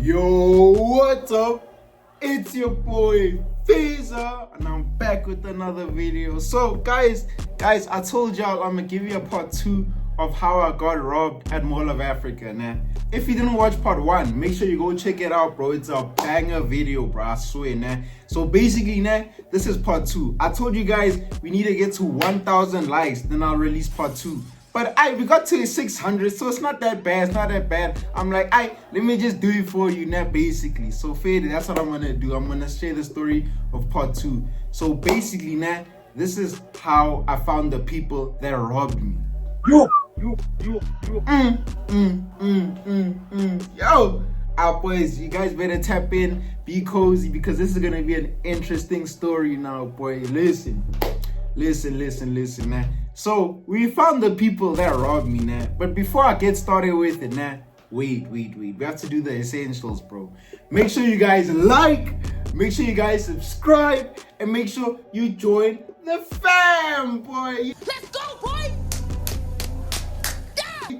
Yo, what's up? It's your boy Fiza, and I'm back with another video. So guys, I told y'all I'm gonna give you a part 2 of how I got robbed at Mall of Africa. Nah, if you didn't watch part 1, make sure you go check it out, bro. It's a banger video, bro, I swear. Nah, so basically, nah, this is part 2. I told you guys we need to get to 1,000 likes, then I'll release part 2. But we got to 600, so it's not that bad. It's not that bad. I'm like, let me just do it for you now, basically. So, Fade, that's what I'm gonna do. I'm gonna share the story of part 2. So, basically, now, this is how I found the people that robbed me. Yo, boys, you guys better tap in, be cozy, because this is gonna be an interesting story now, boy. Listen, man. So we found the people that robbed me, nah. But before I get started with it, nah, wait. We have to do the essentials, bro. Make sure you guys like, make sure you guys subscribe, and make sure you join the fam, boy. Let's go, boy!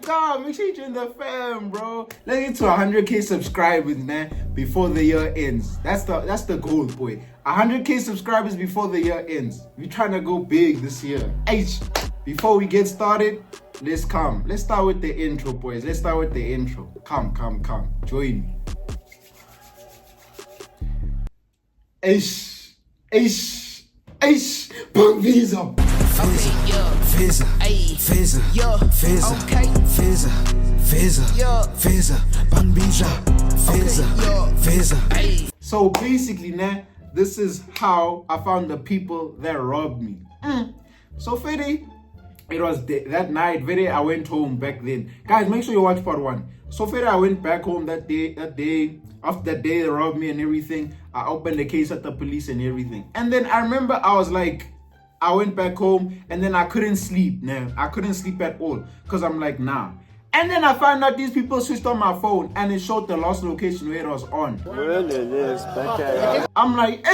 God, make sure you join the fam, bro. Let's get to 100k subscribers, man, before the year ends. That's the goal, boy. 100k subscribers before the year ends. We're trying to go big this year. Before we get started, let's start with the intro, boys. Let's start with the intro. Come. Join me. Bang Visa. So basically, nah, this is how I found the people that robbed me. So Fede, it was that night, Fede, I went home back then. Guys, make sure you watch part 1. So Fede, I went back home that day, after that day they robbed me and everything. I opened the case at the police and everything. And then I remember I went back home and then I couldn't sleep. Nah, I couldn't sleep at all because I'm like, nah. And then I found out these people switched on my phone and it showed the lost location where it was on. I'm like,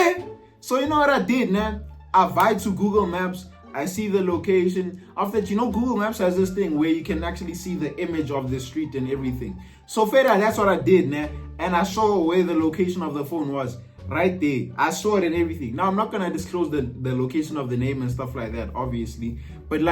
So you know what I did, man? I vied to Google Maps. I see the location. After that, Google Maps has this thing where you can actually see the image of the street and everything. So Feda, that's what I did, man. And I saw where the location of the phone was. Right there. I saw it and everything. Now, I'm not going to disclose the location of the name and stuff like that, obviously. But,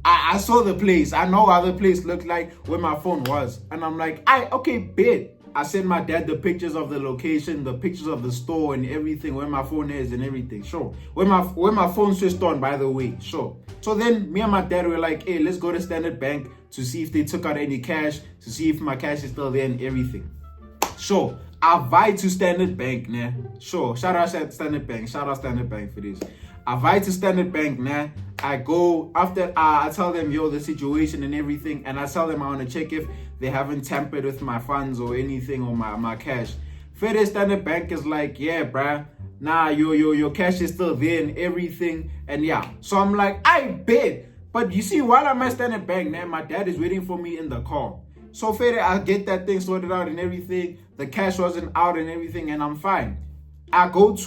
I saw the place. I know how the place looked like where my phone was. And I'm like, okay, bet. I sent my dad the pictures of the location, the pictures of the store and everything, where my phone is and everything. Sure. Where my phone switched on, by the way. Sure. So then me and my dad were like, hey, let's go to Standard Bank to see if they took out any cash, to see if my cash is still there and everything. Sure. I vied to Standard Bank, nah. Sure. Shout out Standard Bank. Shout out Standard Bank for this. I vied to Standard Bank, nah. I go after I tell them, yo, the situation and everything, and I tell them I want to check if they haven't tampered with my funds or anything or my cash. Federal Standard Bank is like, yeah, bruh. Nah, your cash is still there and everything. And yeah. So I'm like, I bet. But you see, while I'm at Standard Bank, man, my dad is waiting for me in the car. So Fede, I get that thing sorted out and everything. The cash wasn't out and everything, and I'm fine. I go back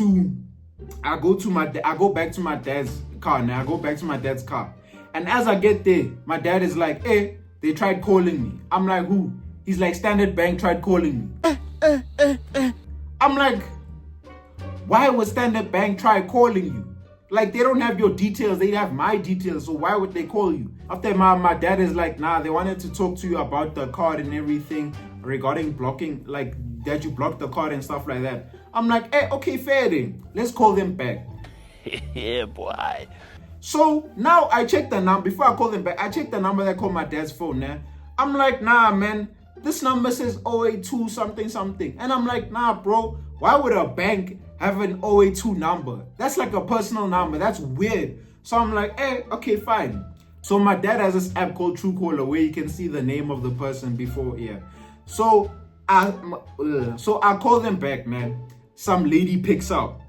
to my dad's car now. I go back to my dad's car. And as I get there, my dad is like, hey, they tried calling me. I'm like, who? He's like, Standard Bank tried calling me. I'm like, why would Standard Bank try calling you? Like, they don't have your details. They have my details. So why would they call you? After my dad is like, nah, they wanted to talk to you about the card and everything regarding blocking, like that you blocked the card and stuff like that. I'm like, hey, okay, fair then. Let's call them back. Yeah, boy. So now I check the number. Before I call them back, I check the number that called my dad's phone. Nah? I'm like, nah, man. This number says 082 something. And I'm like, nah, bro. Why would a bank have an 082 number? That's like a personal number. That's weird. So I'm like, hey, okay, fine. So my dad has this app called Truecaller where you can see the name of the person before, yeah. So I call them back, man. Some lady picks up.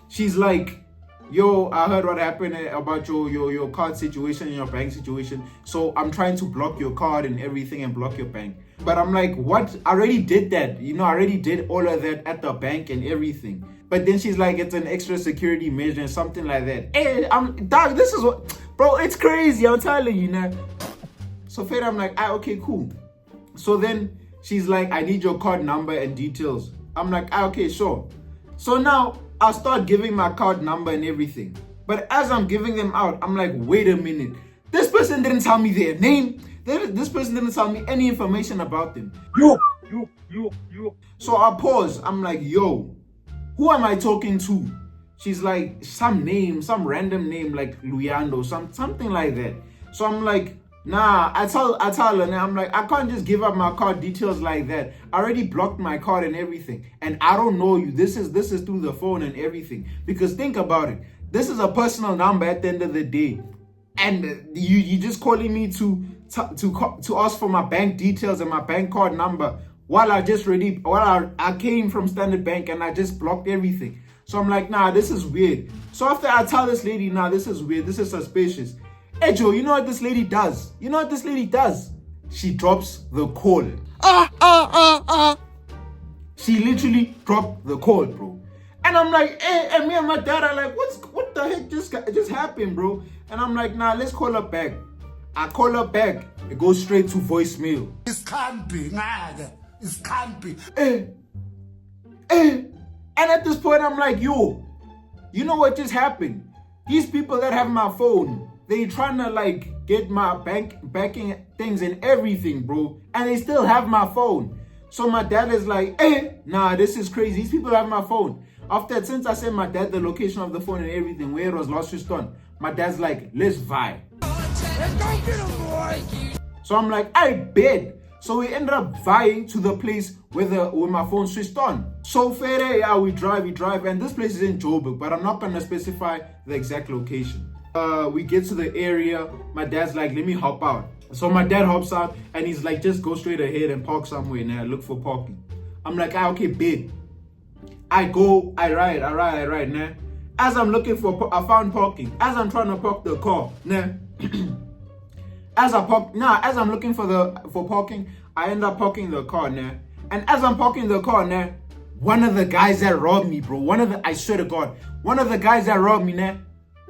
She's like, yo, I heard what happened about your card situation and your bank situation. So I'm trying to block your card and everything and block your bank. But I'm like, what? I already did that. I already did all of that at the bank and everything. But then she's like, it's an extra security measure and something like that. Hey, dog, this is what, bro, it's crazy. I'm telling you, now. So Fed, I'm like, okay, cool. So then She's like, I need your card number and details. I'm like, okay, sure. So now I'll start giving my card number and everything. But as I'm giving them out, I'm like, wait a minute. This person didn't tell me their name. This person didn't tell me any information about them. You. So I pause. I'm like, yo, who am I talking to? She's like, some random name like Luyando, something like that. So I'm like, nah, I tell her, and I'm like, I can't just give up my card details like that. I already blocked my card and everything. And I don't know you. This is through the phone and everything. Because think about it. This is a personal number at the end of the day. And you just calling me to ask for my bank details and my bank card number while I came from Standard Bank and I just blocked everything. So I'm like, nah, this is weird. So after I tell this lady, nah, this is weird, this is suspicious. Hey Joe, you know what this lady does? She drops the call. She literally dropped the call, bro. And I'm like, hey, and me and my dad are like, what the heck just happened, bro? And I'm like, nah, let's call her back. I call her back. It goes straight to voicemail. It can't be. And at this point, I'm like, yo, you know what just happened? These people that have my phone, they trying to like get my banking things and everything, bro. And they still have my phone. So my dad is like, nah, this is crazy. These people have my phone. After, since I sent my dad the location of the phone and everything, where it was lost on, my dad's like, let's vibe. Let's go get him, boy. So I'm like, I bet. So we ended up vying to the place where my phone switched on. So fair, yeah, we drive, and this place is in Joburg, but I'm not gonna specify the exact location. We get to the area. My dad's like, let me hop out. So my dad hops out, and he's like, just go straight ahead and park somewhere now. Look for parking. I'm like, okay, bet. I ride, nah. As I'm looking I found parking. As I'm trying to park the car, nah. As I'm looking for parking, I end up parking the car, nah. And as I'm parking the car, nah, one of the guys that robbed me, bro, I swear to God, one of the guys that robbed me, nah,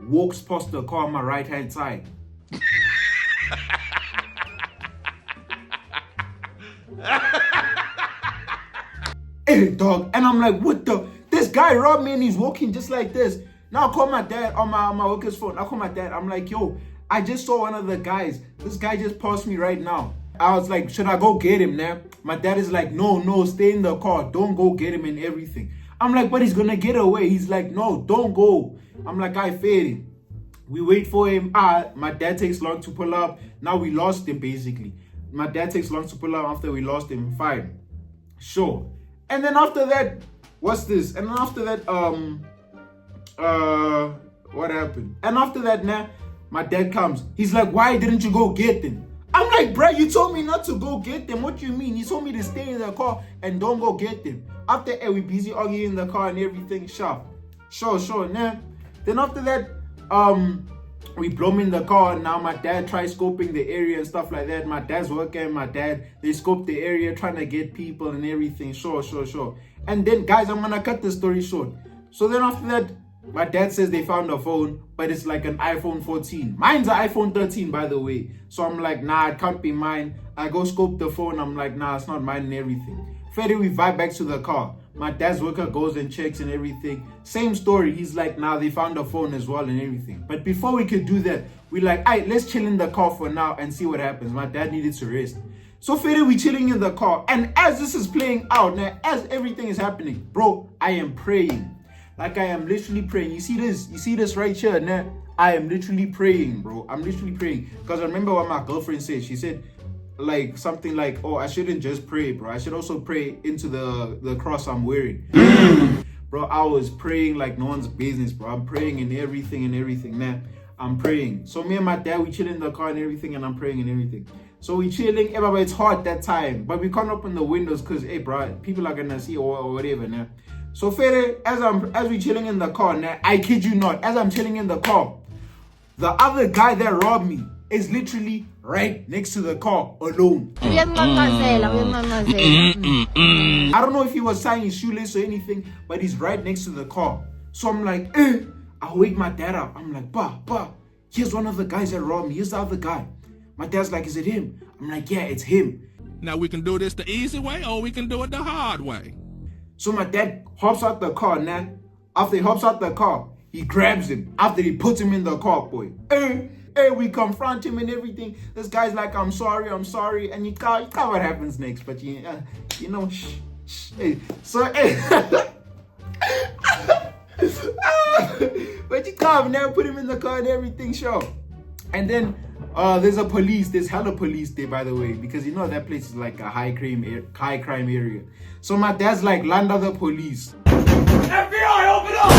walks past the car on my right-hand side. Hey, dog. And I'm like, what the? This guy robbed me and he's walking just like this. Now I call my dad on my worker's phone. I call my dad. I'm like, yo, I just saw one of the guys. This guy just passed me right now. I was like, should I go get him now? My dad is like, no, stay in the car. Don't go get him and everything. I'm like, but he's going to get away. He's like, no, don't go. I'm like, I fed it. We wait for him. My dad takes long to pull up. Now we lost him, basically. My dad takes long to pull up after we lost him. Fine. Sure. And then after that, what's this? And then after that, what happened? And after that, now, my dad comes. He's like, why didn't you go get them? I'm like, bro, you told me not to go get them. What do you mean? You told me to stay in the car and don't go get them. After we busy arguing in the car and everything, sure. Nah. Then after that, we blow me in the car. Now my dad tries scoping the area and stuff like that. My dad's working. They scope the area, trying to get people and everything. Sure. And then, guys, I'm gonna cut the story short. So then after that, my dad says they found a phone, but it's like an iPhone 14. Mine's an iPhone 13, by the way. So I'm like, nah, it can't be mine. I go scope the phone. I'm like, nah, it's not mine and everything. Freddy, we vibe back to the car. My dad's worker goes and checks and everything. Same story. He's like, nah, they found a phone as well and everything. But before we could do that, we like, all right, let's chill in the car for now and see what happens. My dad needed to rest. So Freddy, we chilling in the car. And as this is playing out, now, as everything is happening, bro, I am praying. Like I am literally praying. You see this right here, nah? I am literally praying, bro. I'm literally praying. Because I remember what my girlfriend said. She said, like something like, oh, I shouldn't just pray, bro. I should also pray into the cross I'm wearing. Bro, I was praying like no one's business, bro. I'm praying in everything, man. I'm praying. So me and my dad, we chill in the car and everything, and I'm praying and everything. So we chilling, but it's hot that time. But we can't open the windows because, hey, bro, people are gonna see or whatever, now. So Fede, as we chilling in the car, now, I kid you not, as I'm chilling in the car, the other guy that robbed me is literally right next to the car alone. I don't know if he was tying his shoelace or anything, but he's right next to the car. So I'm like, I wake my dad up. I'm like, Pa, here's one of the guys that robbed me. Here's the other guy. My dad's like, is it him? I'm like, yeah, it's him. Now we can do this the easy way or we can do it the hard way. So my dad hops out the car, nah. After he hops out the car, he grabs him. After he puts him in the car, boy. Hey, we confront him and everything. This guy's like, I'm sorry. And you can't what happens next. But you know, hey. So, hey. But you come now, put him in the car and everything, sure. And then there's hella police there, by the way, because you know that place is like a high crime area. So my dad's like, land of the police. FBI, open up!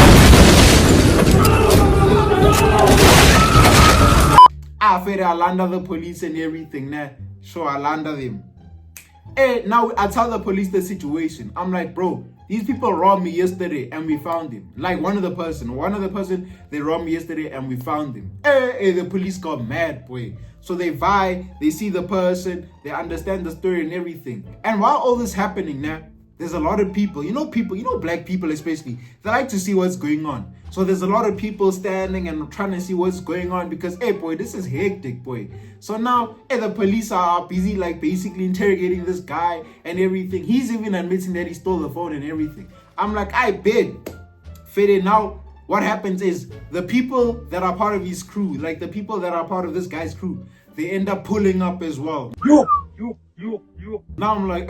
I fed I land of the police and everything, nah. So I landed them. Hey, now I tell the police the situation. I'm like, bro, these people robbed me yesterday and we found him. Like one of the person, they robbed me yesterday and we found him. Hey, the police got mad, boy. So they see the person, they understand the story and everything. And while all this happening now, there's a lot of people, black people especially, they like to see what's going on. So there's a lot of people standing and trying to see what's going on because, hey, boy, this is hectic, boy. So now, the police are busy, like, basically interrogating this guy and everything. He's even admitting that he stole the phone and everything. I'm like, I bet. Fede, now, what happens is the people that are part of his crew, like the people that are part of this guy's crew, they end up pulling up as well. You. Now I'm like,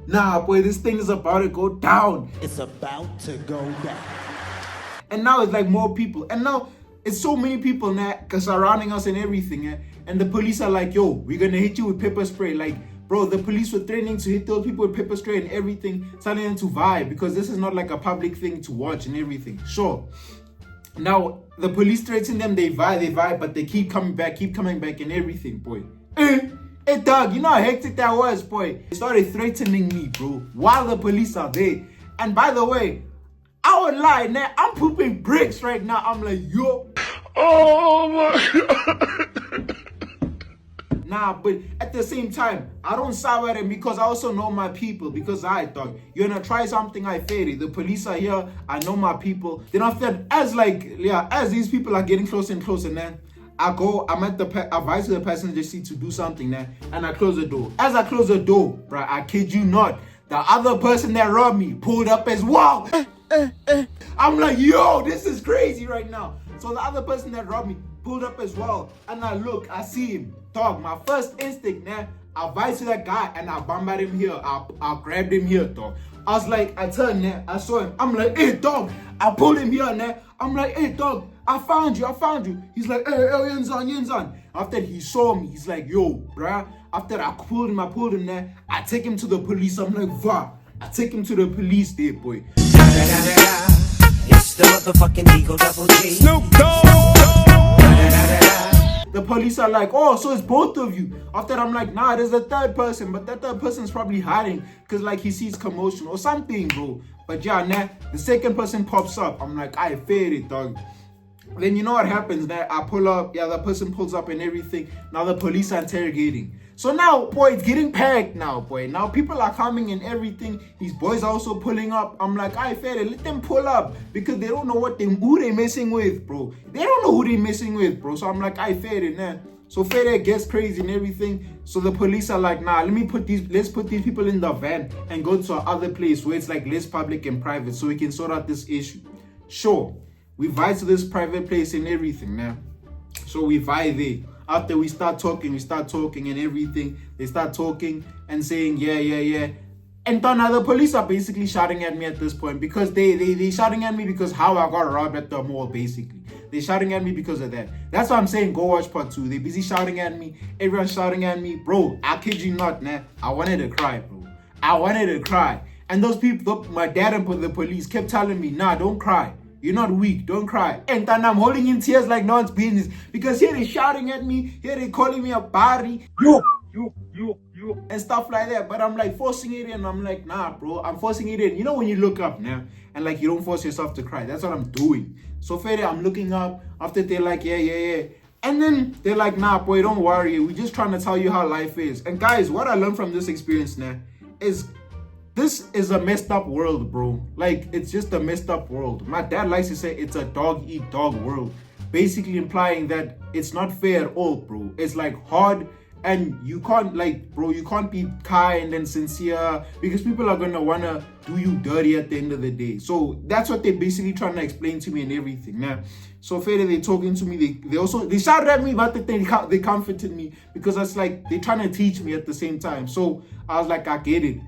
Nah, boy, this thing is about to go down. It's about to go down. And now it's like more people. And now it's so many people now surrounding us and everything. And the police are like, yo, we're going to hit you with pepper spray. Like, bro, the police were threatening to hit those people with pepper spray and everything, telling them to vibe because this is not like a public thing to watch and everything. Sure. Now, the police threaten them, they vibe, but they keep coming back and everything, boy. Hey, dog, you know how hectic that was, boy. They started threatening me, bro, while the police are there. And by the way, I won't lie, now, I'm pooping bricks right now. I'm like, yo. Oh my God. Nah, but at the same time, I don't side with them because I also know my people. Because I thought, you're gonna try something, I fed it. The police are here, I know my people. Then after, as these people are getting closer and closer, man, I'm at the advice to the passenger seat to do something now, and I close the door. As I close the door, bro, I kid you not, the other person that robbed me pulled up as well. I'm like, yo, this is crazy right now. So the other person that robbed me pulled up as well, and I see him. Dog, my first instinct now, I advise to that guy and I bombard him here. I grabbed him here, dog. I was like, I turned now, I saw him. I'm like, hey, dog, I pulled him here now. I'm like, hey, dog, I found you. He's like, hey, Yenzan. After he saw me, he's like, yo, bruh. After I pulled him there. I take him to the police. I'm like, va. I take him to the police there, boy. It's the motherfucking Eagle Double G. Snoop Dogg. The police are like, oh, so it's both of you. After I'm like, nah, there's a third person, but that third person's probably hiding because like he sees commotion or something, bro. But yeah, nah, the second person pops up. I'm like, I fed it, dog. Then you know what happens now? I pull up, the person pulls up and everything. Now the police are interrogating. So now, boy, it's getting packed now, boy. Now people are coming and everything. These boys are also pulling up. I'm like, I fed it, let them pull up because they don't know who they messing with, bro. They don't know who they messing with, bro. So I'm like, I fed it, man. So Fede gets crazy and everything. So the police are like, nah, let's put these people in the van and go to another place where it's like less public and private so we can sort out this issue. Sure, we vibe to this private place and everything, man. So we vibe there. After we start talking and everything. They start talking and saying, yeah. And then the police are basically shouting at me at this point because they shouting at me because how I got robbed at the mall, basically. They're shouting at me because of that. That's why I'm saying go watch part 2. They're busy shouting at me. Everyone's shouting at me. Bro, I kid you not, man. I wanted to cry, bro. I wanted to cry. And those people, my dad and the police kept telling me, nah, don't cry. You're not weak, don't cry. And then I'm holding in tears like no one's business. Because here they're shouting at me, here they're calling me a body, you, and stuff like that. But I'm like forcing it in. I'm like, nah, bro, I'm forcing it in. You know when you look up now, and like you don't force yourself to cry. That's what I'm doing. So Fede, I'm looking up. After they're like, yeah. And then they're like, nah, boy, don't worry. We're just trying to tell you how life is. And guys, what I learned from this experience now is this is a messed up world, bro. Like, it's just a messed up world. My dad likes to say it's a dog-eat-dog world. Basically implying that it's not fair at all, bro. It's like hard And you can't, like, bro, you can't be kind and sincere because people are gonna wanna do you dirty at the end of the day. So that's what they're basically trying to explain to me and everything. Now, so Fede, they're talking to me. They shouted at me, but they comforted me because it's like they're trying to teach me at the same time. So I was like, I get it.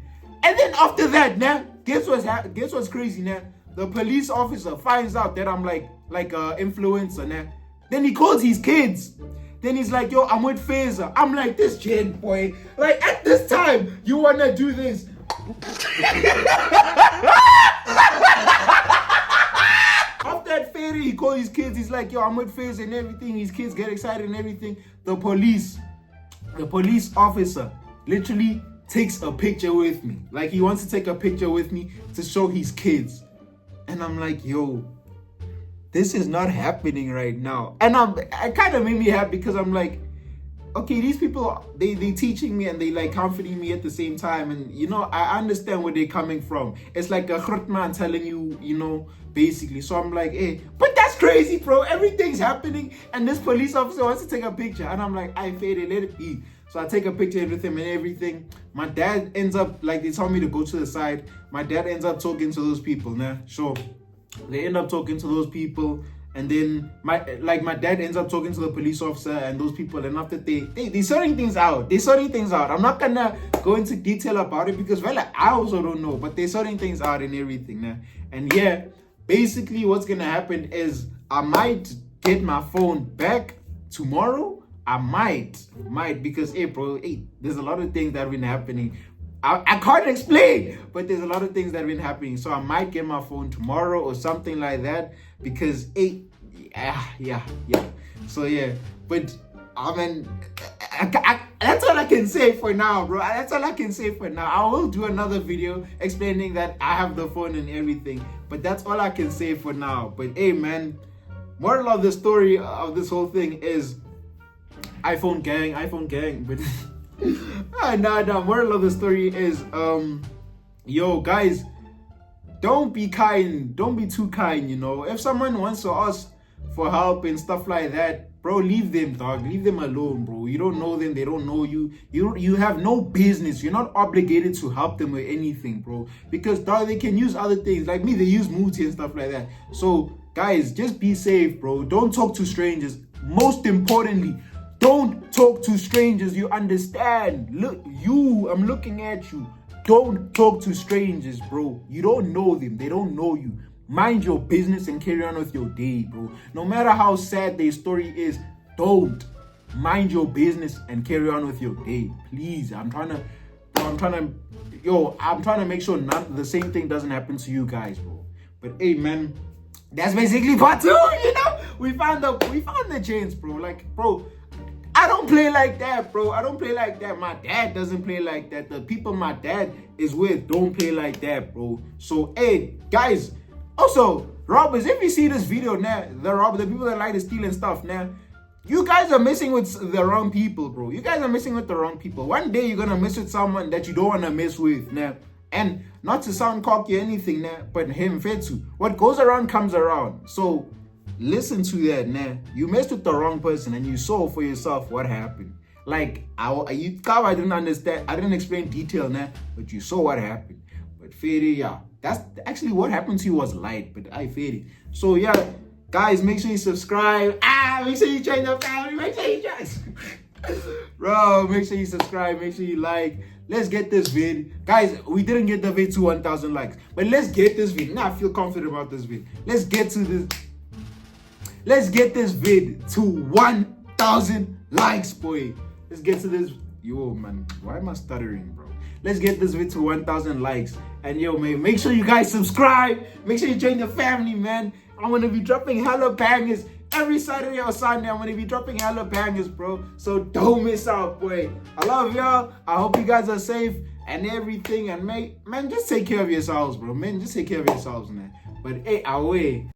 And then after that, now, guess what's crazy now? The police officer finds out that I'm like a influencer now. Then he calls his kids. Then he's like, yo, I'm with Fazer. I'm like, this Jen boy. Like, at this time, you wanna do this. After that Fazer, he calls his kids. He's like, yo, I'm with Fazer and everything. His kids get excited and everything. The police officer literally takes a picture with me. Like, he wants to take a picture with me to show his kids. And I'm like, yo, this is not happening right now. And it kind of made me happy because I'm like, okay, these people, they teaching me and they like comforting me at the same time. And, you know, I understand where they're coming from. It's like a man telling you, you know, basically. So I'm like, hey, but that's crazy, bro. Everything's happening. And this police officer wants to take a picture. And I'm like, I faded, let it be. So I take a picture with him and everything. My dad ends up, like, they told me to go to the side. My dad ends up talking to those people, nah? Sure. They end up talking to those people, and then my dad ends up talking to the police officer and those people, and after they sorting things out. I'm not gonna go into detail about it because well, I also don't know, but they're sorting things out and everything now. And yeah, basically what's gonna happen is I might get my phone back tomorrow. I might because hey bro, there's a lot of things that have been happening. I can't explain, but there's a lot of things that have been happening. So I might get my phone tomorrow or something like that because yeah. So yeah, but I mean, that's all I can say for now, bro. That's all I can say for now. I will do another video explaining that I have the phone and everything, but that's all I can say for now. But hey, man, moral of the story of this whole thing is iPhone gang, but. No. Moral of the story is, yo, guys, don't be kind. Don't be too kind, you know. If someone wants to ask for help and stuff like that, bro, leave them, dog. Leave them alone, bro. You don't know them. They don't know you. You have no business. You're not obligated to help them with anything, bro. Because, dog, they can use other things. Like me, they use Muti and stuff like that. So, guys, just be safe, bro. Don't talk to strangers. Most importantly, don't talk to strangers, you understand? Look, I'm looking at you. Don't talk to strangers, bro. You don't know them. They don't know you. Mind your business and carry on with your day, bro. No matter how sad their story is, don't. Mind your business and carry on with your day. Please, I'm trying to make sure the same thing doesn't happen to you guys, bro. But hey, man, that's basically part 2, you know? We found the chains, bro. Like, bro, I don't play like that, bro. I don't play like that. My dad doesn't play like that. The people my dad is with don't play like that, bro. So, hey, guys. Also, robbers, if you see this video now, the people that like to steal and stuff now, you guys are messing with the wrong people, bro. You guys are messing with the wrong people. One day you're gonna mess with someone that you don't wanna mess with now. And not to sound cocky or anything now, but him Fetsu. What goes around comes around. So listen to that, nah. You messed with the wrong person and you saw for yourself what happened. Like, I didn't understand. I didn't explain detail, nah, but you saw what happened. But Fede, yeah, that's actually what happened to you was light, but I Fede. So yeah, guys, make sure you subscribe. Make sure you join the family. Make sure you join. Bro, make sure you subscribe. Make sure you like. Let's get this vid. Guys, we didn't get the vid to 1,000 likes, but let's get this vid. Now I feel confident about this vid. Let's get this vid to 1,000 likes, boy. Let's get to this. Yo, man, why am I stuttering, bro? Let's get this vid to 1,000 likes. And yo, man, make sure you guys subscribe. Make sure you join the family, man. I'm gonna be dropping hella bangers every Saturday or Sunday. I'm gonna be dropping hella bangers, bro. So don't miss out, boy. I love y'all. I hope you guys are safe and everything. And man, just take care of yourselves, bro. Man, just take care of yourselves, man. But hey, away.